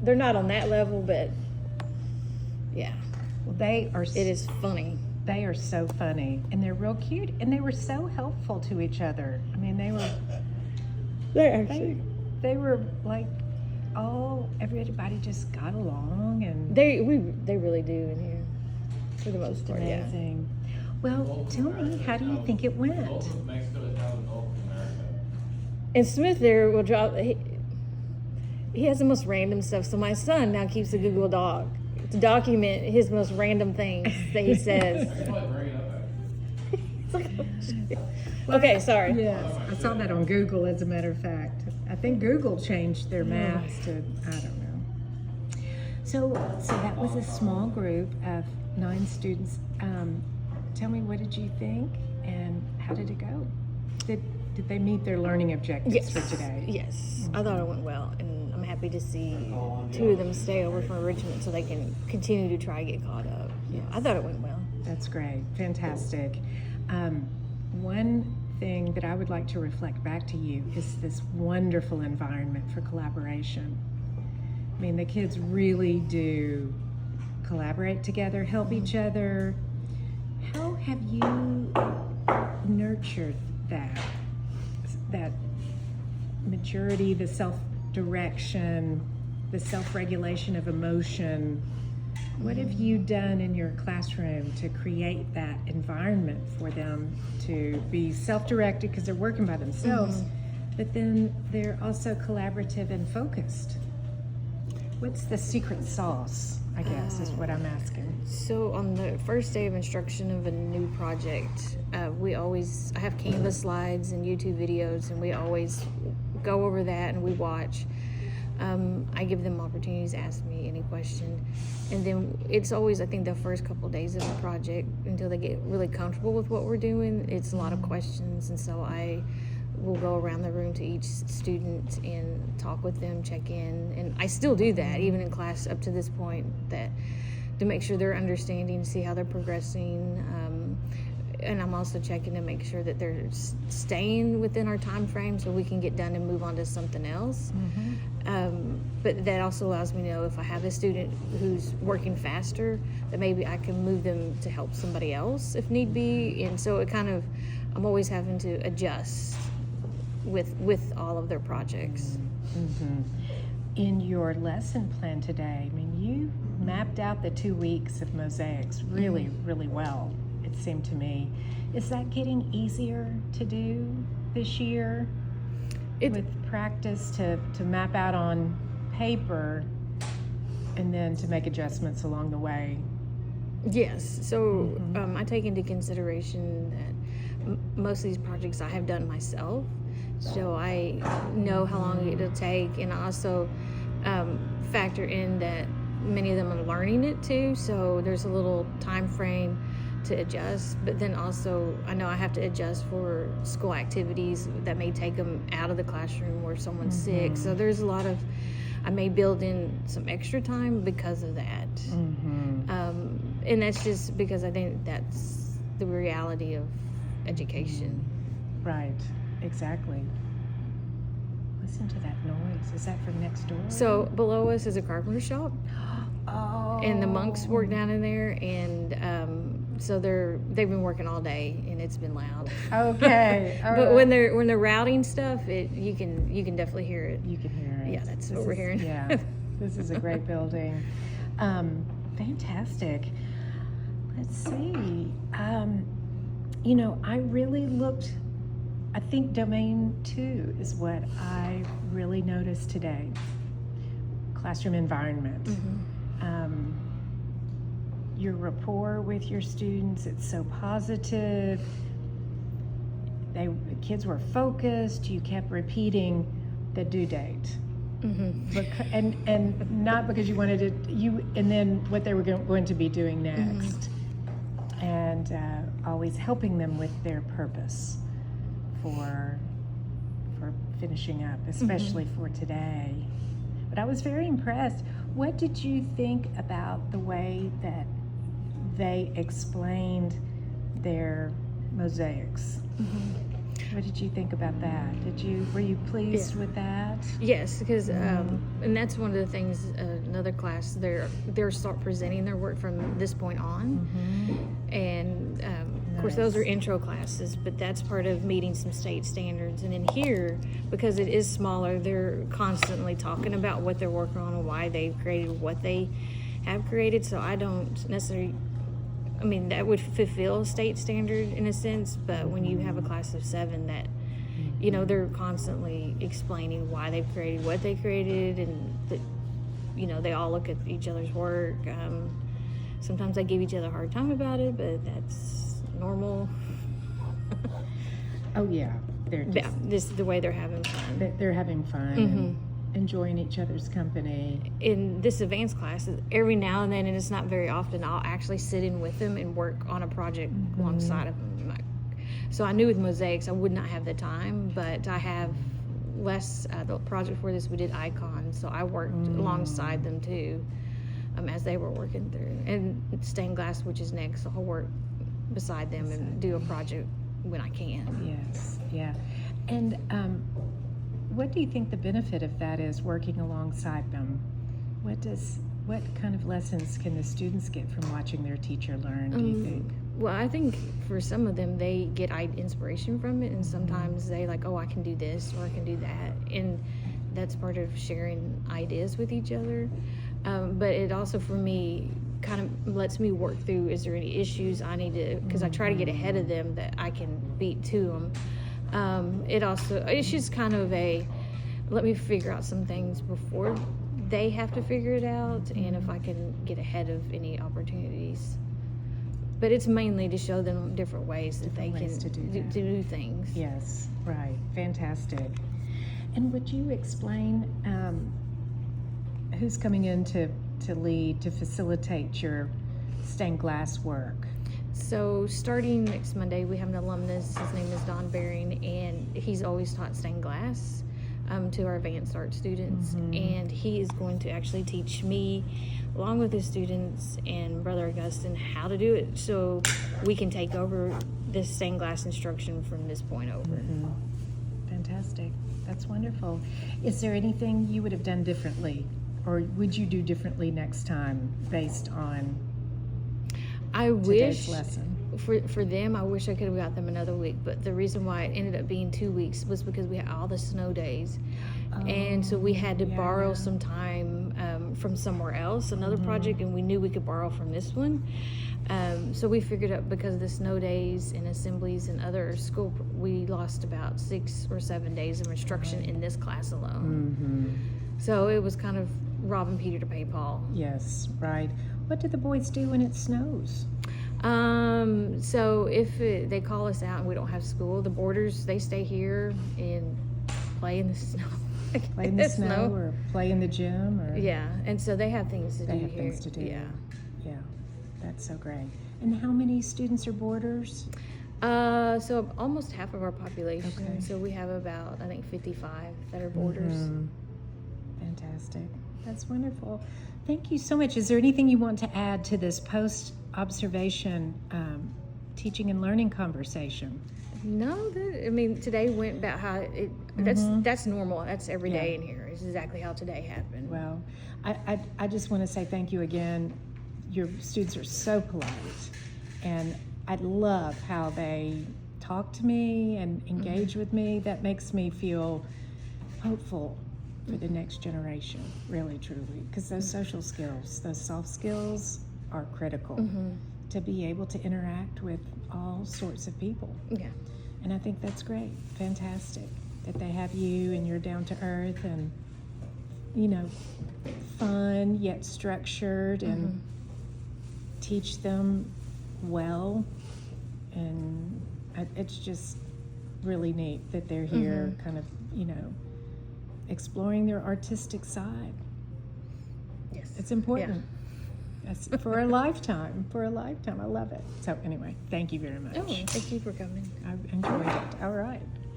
they're not on that level, but yeah, Well, they are. it is funny. They are so funny, and they're real cute, and they were so helpful to each other. I mean, they were like everybody just got along, and They really do in here for the most part. Yeah. amazing. Well, tell me, how do you think it went? Mexico is now the Gulf of America. And Smith there will drop. He has the most random stuff. So my son now keeps a Google Doc to document his most random things that he says. I can probably bring it up, actually. Okay, sorry. Yes, I saw that on Google, as a matter of fact. I think Google changed their maps to, I don't know. So that was a small group of 9 students. Tell me, what did you think, and how did it go? Did they meet their learning objectives for today? Yes, I thought it went well, and I'm happy to see 2 of them stay over from Richmond so they can continue to try to get caught up. Yeah, I thought it went well. That's great. Fantastic. One thing that I would like to reflect back to you is this wonderful environment for collaboration. I mean, the kids really do collaborate together, help each other. How have you nurtured that maturity, the self-direction, the self-regulation of emotion? What have you done in your classroom to create that environment for them to be self-directed, because they're working by themselves, but then they're also collaborative and focused? What's the secret sauce, I guess, is what I'm asking. So on the first day of instruction of a new project, I have Canvas slides and YouTube videos, and we always go over that and we watch. I give them opportunities to ask me any question. And then it's always, I think, the first couple of days of the project until they get really comfortable with what we're doing. It's a lot of questions, and so I will go around the room to each student and talk with them, check in. And I still do that, even in class up to this point, that to make sure they're understanding, see how they're progressing. And I'm also checking to make sure that they're staying within our time frame so we can get done and move on to something else. But that also allows me to know if I have a student who's working faster, that maybe I can move them to help somebody else if need be. And so I'm always having to adjust with all of their projects. In your lesson plan today, I mean, you mapped out the 2 weeks of mosaics really, really well, it seemed to me. Is that getting easier to do this year with practice to map out on paper and then to make adjustments along the way? Yes. So I take into consideration that most of these projects I have done myself, so I know how long it'll take, and I also factor in that many of them are learning it too, so there's a little time frame to adjust. But then also I know I have to adjust for school activities that may take them out of the classroom where someone's sick, so there's a lot of, I may build in some extra time because of that. And that's just because I think that's the reality of education. Right, exactly. Listen to that noise. Is that from next door? So below us is a carpenter shop. Oh. And the monks work down in there, and so they've been working all day, and it's been loud. Okay. All But right. when they're routing stuff, you can definitely hear it. You can hear it. Yeah, that's what we're hearing. Yeah, this is a great building. Fantastic. Let's see. I really looked, I think domain 2 is what I really noticed today. Classroom environment. Your rapport with your students, it's so positive. The kids were focused. You kept repeating the due date. And not because you wanted it, and then what they were going to be doing next. And always helping them with their purpose for finishing up, especially for today. But I was very impressed. What did you think about the way that they explained their mosaics? What did you think about that? Were you pleased with that? Yes, because and that's one of the things. Another class, they're start presenting their work from this point on, and of course those are intro classes. But that's part of meeting some state standards. And in here, because it is smaller, they're constantly talking about what they're working on and why they've created what they have created. So I don't necessarily. I mean, that would fulfill state standard in a sense, but when you have a class of 7 that, you know, they're constantly explaining why they've created what they created, and that, you know, they all look at each other's work. Sometimes they give each other a hard time about it, but that's normal. Oh yeah, they're just, this is the way they're having fun. They're having fun and enjoying each other's company. In this advanced class, every now and then, and it's not very often, I'll actually sit in with them and work on a project alongside of them. So I knew with mosaics I would not have the time, but I have less. The project for this, we did icons, so I worked alongside them too, as they were working through. And stained glass, which is next, I'll work beside them and do a project when I can. Yes, yeah. And what do you think the benefit of that is, working alongside them? What kind of lessons can the students get from watching their teacher learn, do you think? Well, I think for some of them, they get inspiration from it, and sometimes they like, oh, I can do this or I can do that, and that's part of sharing ideas with each other. But it also, for me, kind of lets me work through, is there any issues I need to, because I try to get ahead of them that I can beat to them. It's just kind of let me figure out some things before they have to figure it out, and if I can get ahead of any opportunities. But it's mainly to show them different ways that they can do things. Yes, right. Fantastic. And would you explain who's coming in to lead, to facilitate your stained glass work? So starting next Monday, we have an alumnus. His name is Don Baring, and he's always taught stained glass to our advanced art students. And he is going to actually teach me, along with his students and Brother Augustine, how to do it, so we can take over this stained glass instruction from this point over. Fantastic. That's wonderful. Is there anything you would have done differently, or would you do differently next time based on today's lesson? For them, I wish I could have got them another week, but the reason why it ended up being 2 weeks was because we had all the snow days. And so we had to borrow some time from somewhere else, another project, and we knew we could borrow from this one. So we figured out, because of the snow days and assemblies and other school, we lost about 6 or 7 days of instruction in this class alone. So it was kind of robbing Peter to pay Paul. Yes, right. What do the boys do when it snows? So if they call us out and we don't have school, the boarders, they stay here and play in the snow. Play in the snow or play in the gym? Or Yeah, and so they have things to do here. They have things to do. Yeah. That's so great. And how many students are boarders? So almost half of our population. Okay. So we have about, I think, 55 that are boarders. Fantastic. That's wonderful. Thank you so much. Is there anything you want to add to this post-observation teaching and learning conversation? No, today went about how that's normal. That's every day in here. It's exactly how today happened. Well, I just want to say thank you again. Your students are so polite, and I love how they talk to me and engage with me. That makes me feel hopeful for the next generation, really, truly, because those social skills, those soft skills are critical to be able to interact with all sorts of people. Yeah. And I think that's great. Fantastic that they have you, and you're down to earth and, fun yet structured, and teach them well. And it's just really neat that they're here kind of, exploring their artistic side. Yes. It's important. That's for a lifetime. I love it. So anyway, thank you very much. Oh, thank you for coming. I enjoyed it. All right.